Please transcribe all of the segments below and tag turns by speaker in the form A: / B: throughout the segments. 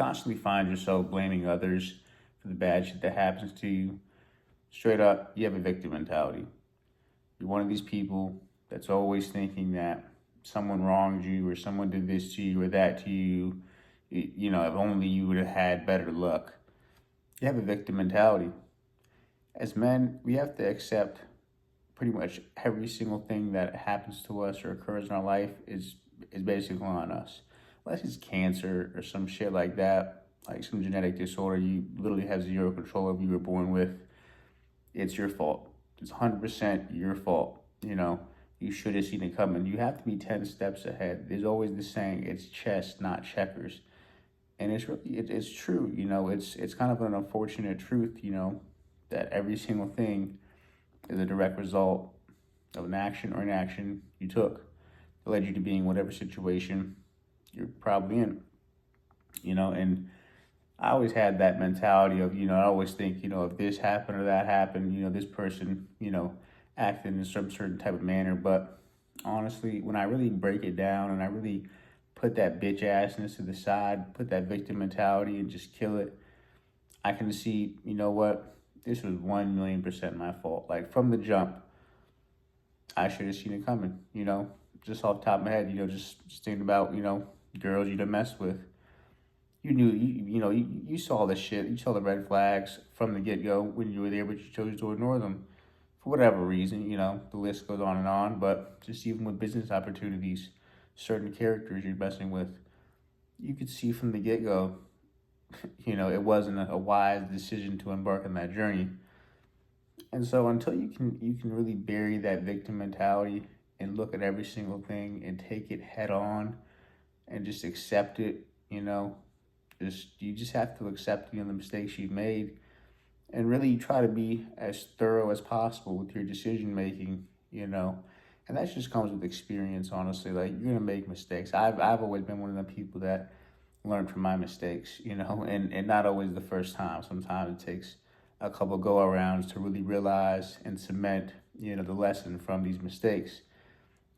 A: constantly find yourself blaming others for the bad shit that happens to you, straight up, you have a victim mentality. You're one of these people that's always thinking that someone wronged you or someone did this to you or that to you. You know, if only you would have had better luck. You have a victim mentality. As men, we have to accept pretty much every single thing that happens to us or occurs in our life is basically on us. Unless it's cancer or some shit like that, like some genetic disorder you literally have zero control of, you were born with, it's your fault. It's 100% your fault. You know, you should have seen it coming. You have to be 10 steps ahead. There's always the saying, it's chess, not checkers. And it's really, it's true. You know, it's kind of an unfortunate truth, you know, that every single thing is a direct result of an action or inaction you took that led you to being whatever situation you're probably in, you know. And I always had that mentality of, you know, I always think, you know, if this happened or that happened, you know, this person, you know, acted in some certain type of manner. But honestly, when I really break it down and I really put that bitch assness to the side, put that victim mentality and just kill it, I can see, you know what, this was 1,000,000% my fault. Like from the jump, I should have seen it coming, you know, just off the top of my head, you know, just thinking about, you know, girls you'd have messed with. You knew, you know, you saw the shit, you saw the red flags from the get-go when you were there, but you chose to ignore them for whatever reason, you know, the list goes on and on. But just even with business opportunities, certain characters you're messing with, you could see from the get-go, you know, it wasn't a wise decision to embark on that journey. And so until you can really bury that victim mentality and look at every single thing and take it head on and just accept it, you know, you just have to accept, you know, the mistakes you've made and really try to be as thorough as possible with your decision making, you know. And that just comes with experience, honestly. Like you're gonna make mistakes. I've always been one of the people that learned from my mistakes, you know, and not always the first time. Sometimes it takes a couple go arounds to really realize and cement, you know, the lesson from these mistakes.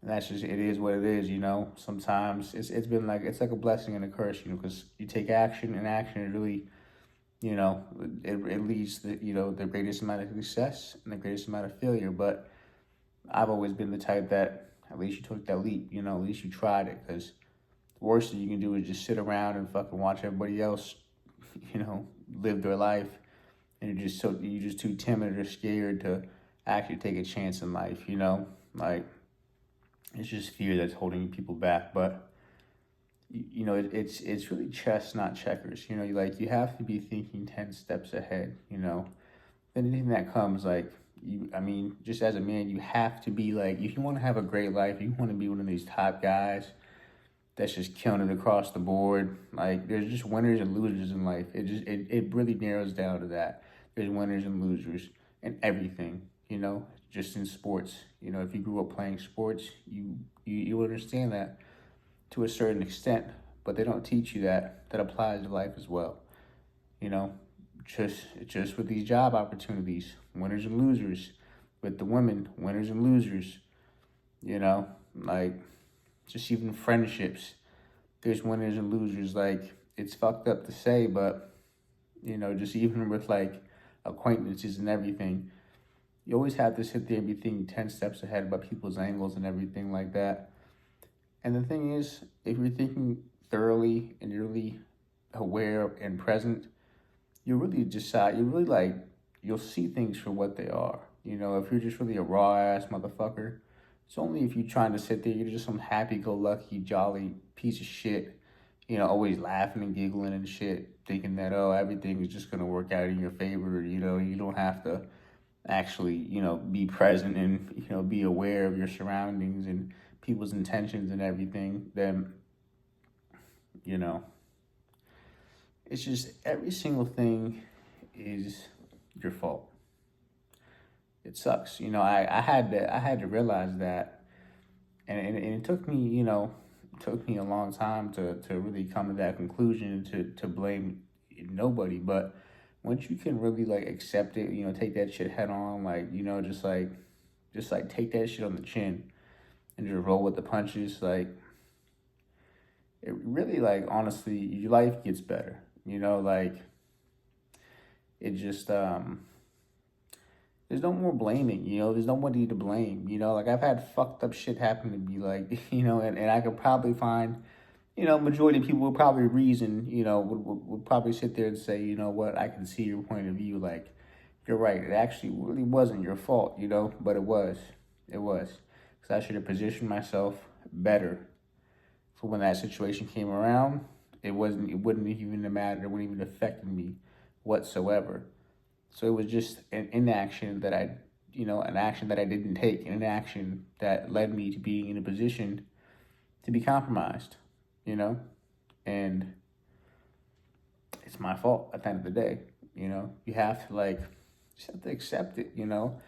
A: And that's just, it is what it is, you know. Sometimes it's been like, it's like a blessing and a curse, you know, because you take action and action, it really, you know, it leads to, you know, the greatest amount of success and the greatest amount of failure. But I've always been the type that at least you took that leap, you know, at least you tried it. Because the worst that you can do is just sit around and fucking watch everybody else, you know, live their life. And you're just too timid or scared to actually take a chance in life, you know. Like, it's just fear that's holding people back. But you know, it's really chess, not checkers. You know, you have to be thinking 10 steps ahead. You know, anything that comes, like I mean, just as a man, you have to be like, if you want to have a great life, you want to be one of these top guys that's just killing it across the board. Like, there's just winners and losers in life. It really narrows down to that. There's winners and losers in everything. You know, just in sports. You know, if you grew up playing sports, you understand that to a certain extent, but they don't teach you that applies to life as well. You know, just with these job opportunities, winners and losers. With the women, winners and losers. You know, like just even friendships, there's winners and losers. Like, it's fucked up to say, but you know, just even with like acquaintances and everything, you always have to sit there and be thinking 10 steps ahead about people's angles and everything like that. And the thing is, if you're thinking thoroughly and you're really aware and present, you really decide, you really like, you'll see things for what they are. You know, if you're just really a raw ass motherfucker, it's only if you're trying to sit there, you're just some happy go lucky, jolly piece of shit, you know, always laughing and giggling and shit, thinking that, oh, everything is just going to work out in your favor. You know, you don't have to actually, you know, be present and, you know, be aware of your surroundings and people's intentions and everything. Then, you know, it's just every single thing is your fault. It sucks. You know, I had to realize that, and it took me, you know, took me a long time to really come to that conclusion, to blame nobody. But once you can really like accept it, you know, take that shit head on, like, you know, just like take that shit on the chin and just roll with the punches, like, it really, like, honestly, your life gets better. You know, like it just there's no more blaming, you know, there's nobody to blame, you know, like I've had fucked up shit happen to me, like, you know, and I could probably find, you know, majority of people would probably reason, you know, would probably sit there and say, you know what, I can see your point of view, like, you're right, it actually really wasn't your fault, you know, but it was, because I should have positioned myself better for when that situation came around. It wouldn't even matter, it wouldn't even affect me whatsoever. So it was just an inaction that I, you know, an action that I didn't take, an action that led me to being in a position to be compromised, you know, and it's my fault at the end of the day. You know, you have to like, just have to accept it. You know,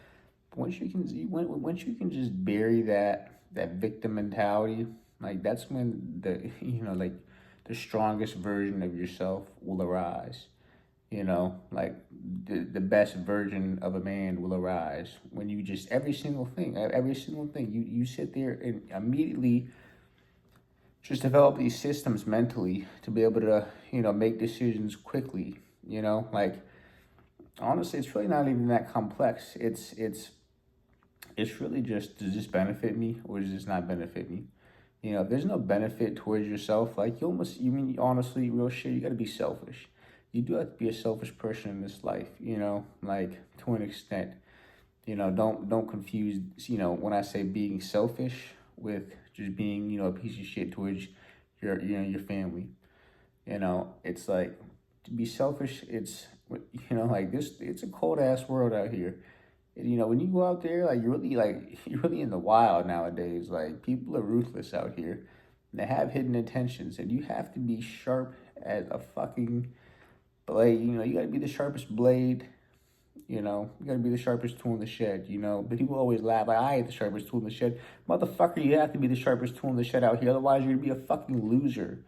A: once you can just bury that victim mentality, like that's when the you know like the strongest version of yourself will arise. You know, like the best version of a man will arise when you just every single thing you sit there and immediately just develop these systems mentally to be able to, you know, make decisions quickly. You know, like honestly, it's really not even that complex. It's really just, does this benefit me or does this not benefit me? You know, if there's no benefit towards yourself, like you mean honestly, real shit, you gotta be selfish. You do have to be a selfish person in this life, you know, like to an extent. You know, don't confuse, you know, when I say being selfish with just being, you know, a piece of shit towards you know, your family. You know, it's like to be selfish, it's you know, like this it's a cold ass world out here. And, you know, when you go out there, you're really in the wild nowadays. Like people are ruthless out here. And they have hidden intentions, and you have to be sharp as a fucking blade. You know, you gotta be the sharpest blade. You know, you gotta be the sharpest tool in the shed. You know, but people always laugh like I ain't the sharpest tool in the shed. Motherfucker, you have to be the sharpest tool in the shed out here. Otherwise, you're gonna be a fucking loser.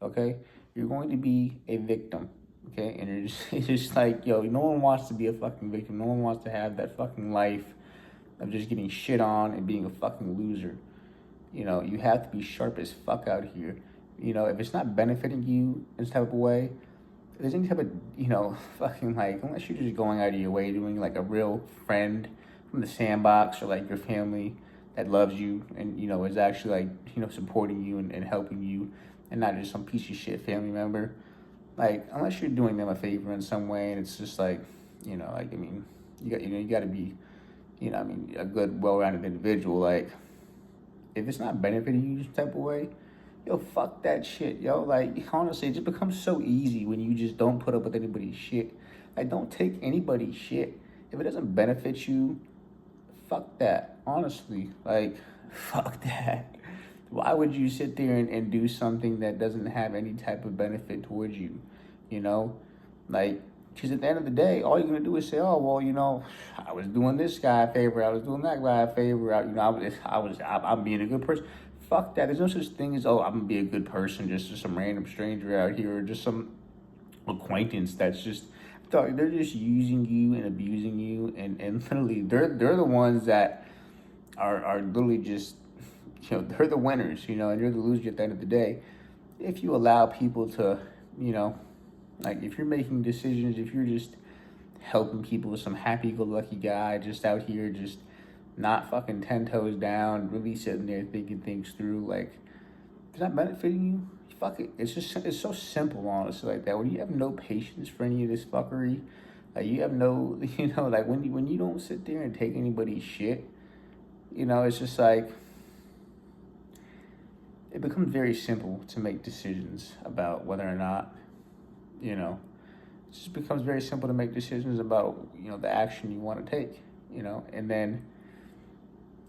A: Okay, you're going to be a victim. Okay, and it's just like, yo, no one wants to be a fucking victim. No one wants to have that fucking life of just getting shit on and being a fucking loser. You know, you have to be sharp as fuck out here. You know, if it's not benefiting you in some type of way, if there's any type of, you know, fucking like, unless you're just going out of your way doing like a real friend from the sandbox or like your family that loves you and, you know, is actually like, you know, supporting you and helping you and not just some piece of shit family member. Like, unless you're doing them a favor in some way and it's just like, you know, like, I mean, you got to be, you know, I mean, a good, well-rounded individual. Like, if it's not benefiting you some type of way, yo, fuck that shit, yo. Like, honestly, it just becomes so easy when you just don't put up with anybody's shit. Like, don't take anybody's shit. If it doesn't benefit you, fuck that. Honestly, like, fuck that. Why would you sit there and do something that doesn't have any type of benefit towards you? You know, like, because at the end of the day, all you're gonna do is say, "Oh, well, you know, I was doing this guy a favor, I was doing that guy a favor. You know, I'm being a good person." Fuck that. There's no such thing as, "Oh, I'm gonna be a good person," just some random stranger out here, or just some acquaintance that's just. They're just using you and abusing you, and literally, they're the ones that are literally just, you know, they're the winners, you know, and you're the loser at the end of the day. If you allow people to, you know, like if you're making decisions, if you're just helping people with some happy-go-lucky guy just out here, just not fucking 10 toes down, really sitting there thinking things through, like, if it's not benefiting you, fuck it. It's so simple, honestly, like that. When you have no patience for any of this fuckery, like you have no, you know, like when you don't sit there and take anybody's shit, you know, it's just like, it becomes very simple to make decisions about whether or not, you know, it just becomes very simple to make decisions about, you know, the action you want to take, you know, and then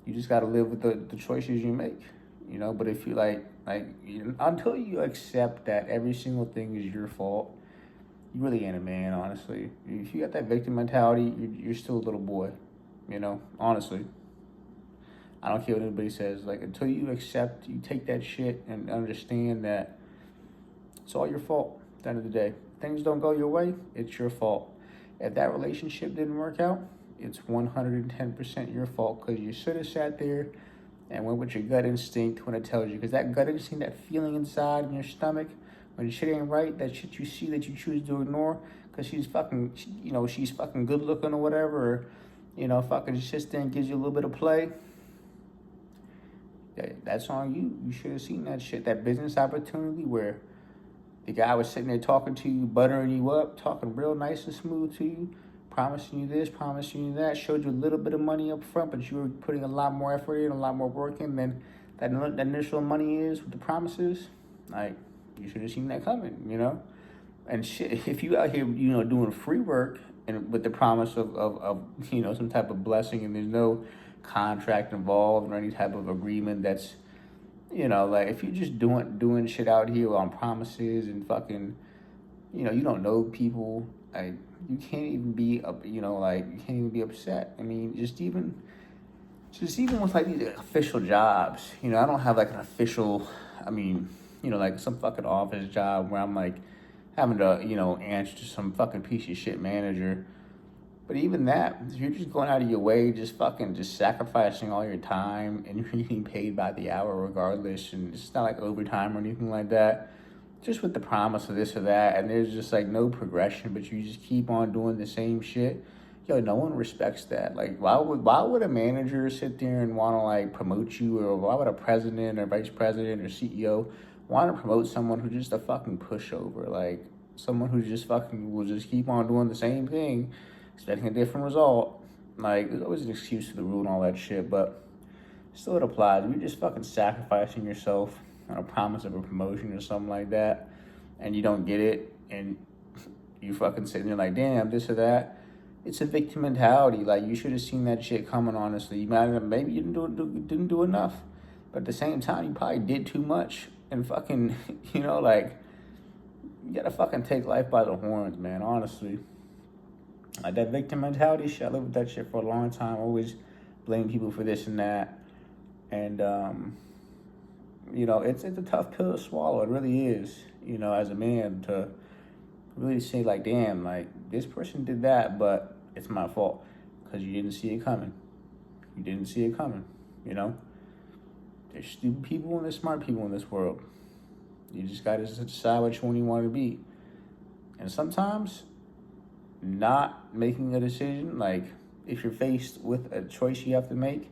A: you just got to live with the choices you make, you know. But if you until you accept that every single thing is your fault, you really ain't a man, honestly. If you got that victim mentality, you're still a little boy, you know, honestly. I don't care what anybody says. Like, until you you take that shit and understand that it's all your fault at the end of the day. If things don't go your way, it's your fault. If that relationship didn't work out, it's 110% your fault because you should have sat there and went with your gut instinct when it tells you. Because that gut instinct, that feeling inside in your stomach, When shit ain't right, that shit you see that you choose to ignore because she's fucking, she's fucking good looking or whatever, or, fucking sits there and gives you a little bit of play. That's on you. You should have seen that shit, that business opportunity where the guy was sitting there talking to you, buttering you up, talking real nice and smooth to you, promising you this, promising you that, showed you a little bit of money up front, but you were putting a lot more effort in, a lot more work in than that initial money is with the promises. Like, you should have seen that coming, And shit, if you out here, doing free work and with the promise of some type of blessing and there's no contract involved or any type of agreement that's, like if you're just doing shit out here on promises and fucking, you don't know people, like you can't even be up, you can't even be upset. I mean, just even with like these official jobs, I don't have like an official, like some fucking office job where I'm like having to, answer to some fucking piece of shit manager. But even that, if you're just going out of your way, just sacrificing all your time and you're getting paid by the hour regardless, and it's not like overtime or anything like that, just with the promise of this or that, and there's just like no progression, but you just keep on doing the same shit. Yo, no one respects that. Like, why would a manager sit there and want to like promote you, or why would a president or vice president or CEO want to promote someone who's just a fucking pushover? Like, someone who just fucking will just keep on doing the same thing, expecting a different result. Like, there's always an excuse to the rule and all that shit, but still it applies. If you're just fucking sacrificing yourself on a promise of a promotion or something like that, and you don't get it, and you fucking sitting there like, damn, this or that, it's a victim mentality. Like, you should have seen that shit coming, honestly. Maybe you didn't do enough, but at the same time, you probably did too much, and fucking, you gotta fucking take life by the horns, man, honestly. Like, that victim mentality shit, I lived with that shit for a long time. I always blame people for this and that. And, it's a tough pill to swallow. It really is, as a man, to really say, like, damn, like, this person did that, but it's my fault because you didn't see it coming. There's stupid people and there's smart people in this world. You just got to decide which one you want to be. And sometimes not making a decision, like if you're faced with a choice you have to make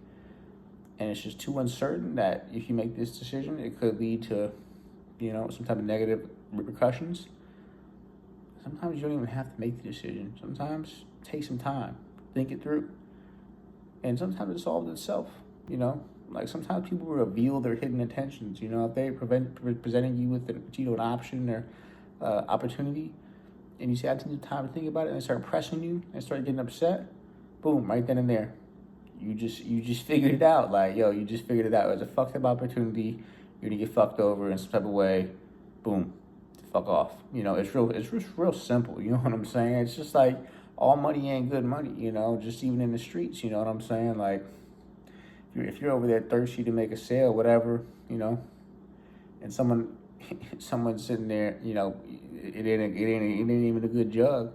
A: and it's just too uncertain that if you make this decision, it could lead to, some type of negative repercussions. Sometimes you don't even have to make the decision. Sometimes take some time, think it through. And sometimes it solves itself, Like, sometimes people reveal their hidden intentions, if they're presenting you with an option or opportunity, and you say, I need time to think about it, and they start pressing you and start getting upset, boom, right then and there. You just figured it out. Like, yo, you just figured it out. It was a fucked up opportunity. You're gonna get fucked over in some type of way. Boom. Fuck off. It's just real simple. You know what I'm saying? It's just like all money ain't good money, just even in the streets, you know what I'm saying? Like, if you're over there thirsty to make a sale, whatever, and someone's sitting there, it ain't even a good jug,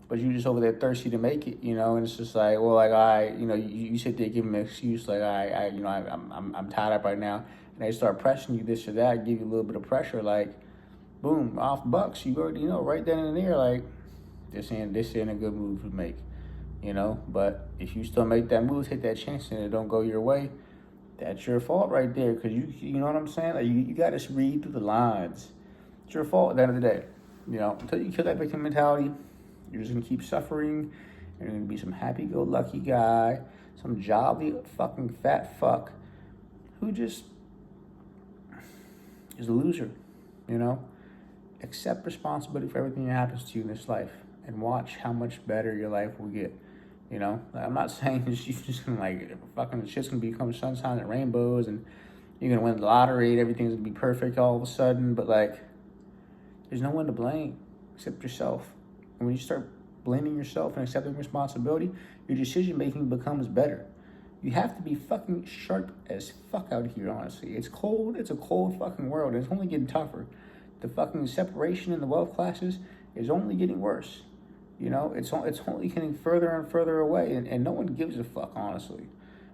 A: but you just over there thirsty to make it, and it's just like, well, like, you sit there, give them an excuse, like, I'm tied up right now, and they start pressing you this or that, give you a little bit of pressure, like, boom, off bucks, you already know right then and there, like, this ain't a good move to make, but if you still make that move, take that chance, and it don't go your way, that's your fault right there, because you know what I'm saying? Like, you got to read through the lines. It's your fault at the end of the day. Until you kill that victim mentality, you're just going to keep suffering. You're going to be some happy-go-lucky guy, some jolly fucking fat fuck who just is a loser, Accept responsibility for everything that happens to you in this life and watch how much better your life will get. Like, I'm not saying you're just gonna like fucking shit's gonna become sunshine and rainbows and you're gonna win the lottery and everything's gonna be perfect all of a sudden, but like, there's no one to blame except yourself. And when you start blaming yourself and accepting responsibility, your decision making becomes better. You have to be fucking sharp as fuck out here, honestly. It's cold. It's a cold fucking world. And it's only getting tougher. The fucking separation in the wealth classes is only getting worse. It's only getting further and further away, and no one gives a fuck, honestly.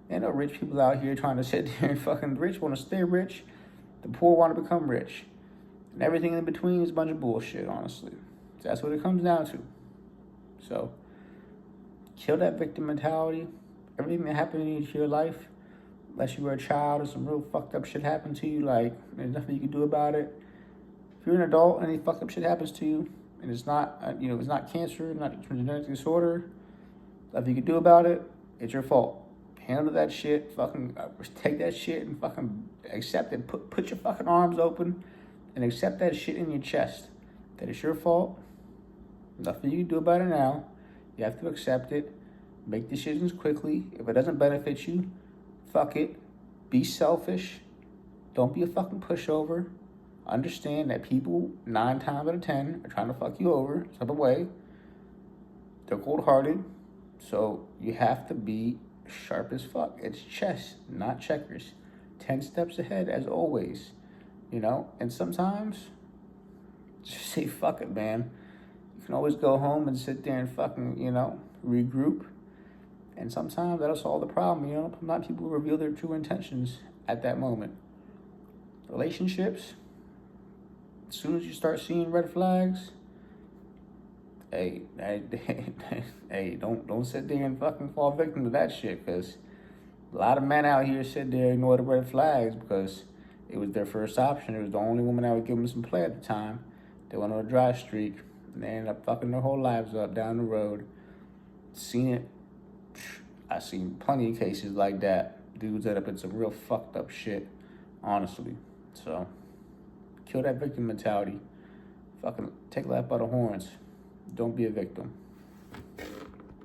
A: There are no rich people out here trying to sit there and fucking rich want to stay rich. The poor want to become rich. And everything in between is a bunch of bullshit, honestly. That's what it comes down to. So, kill that victim mentality. Everything that happened in your life, unless you were a child or some real fucked up shit happened to you, like, there's nothing you can do about it. If you're an adult and any fucked up shit happens to you, and it's not, it's not cancer, not a genetic disorder, nothing you can do about it, it's your fault. Handle that shit, fucking take that shit and fucking accept it. Put your fucking arms open and accept that shit in your chest. That it's your fault. Nothing you can do about it now. You have to accept it. Make decisions quickly. If it doesn't benefit you, fuck it. Be selfish. Don't be a fucking pushover. Understand that people 9 times out of 10 are trying to fuck you over some way. They're cold-hearted. So you have to be sharp as fuck. It's chess, not checkers. 10 steps ahead as always. And sometimes just say fuck it, man. You can always go home and sit there and fucking, regroup. And sometimes that'll solve the problem. Not people reveal their true intentions at that moment. Relationships, as soon as you start seeing red flags, hey, don't sit there and fucking fall victim to that shit, because a lot of men out here sit there and ignore the red flags because it was their first option. It was the only woman that would give them some play at the time. They went on a dry streak, and they ended up fucking their whole lives up down the road. Seen it. I've seen plenty of cases like that. Dudes end up in some real fucked up shit, honestly. So, kill that victim mentality. Fucking take life by the horns. Don't be a victim.